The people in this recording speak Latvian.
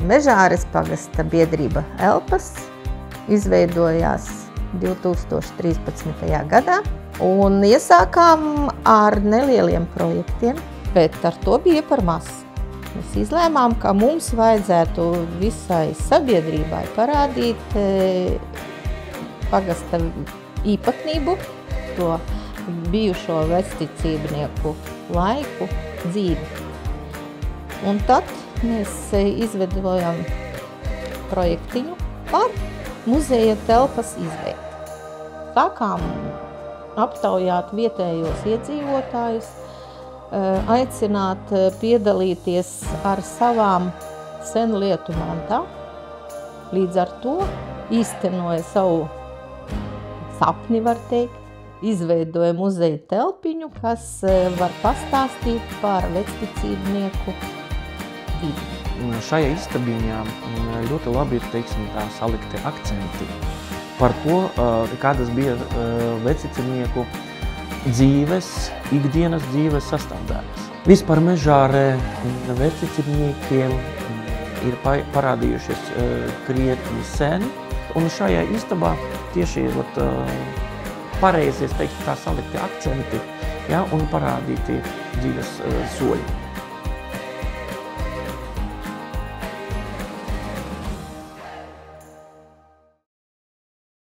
Mežāres pagasta biedrība Elpas izveidojās 2013. gadā un iesākām ar nelieliem projektiem, bet ar to bija par maz. Mēs izlēmām, ka mums vajadzētu visai sabiedrībai parādīt pagasta īpatnību, to bijušo vecticībnieku laiku dzīvi. Un tad mēs izveidojam projektiņu par muzeja telpas izveidi. Sākām aptaujāt vietējos iedzīvotājus, aicināt piedalīties ar savām senlietu mantām. Līdz ar to īstenoja savu sapni, var teikt, izveidoja muzeja telpiņu, kas var pastāstīt par vecticībnieku dzīvi. Šajā istabiņā ļoti labi ir, teiksim, tā salikti akcenti par to, kādas bija vecticībnieku dzīves, ikdienas dzīves sastāvdaļas. Vispār Mežārē vecticībniekiem ir parādījušies krietni sen, un šajā istabā tieši pareizi, tā salikti akcenti, ja, un parādīti dzīves soļi.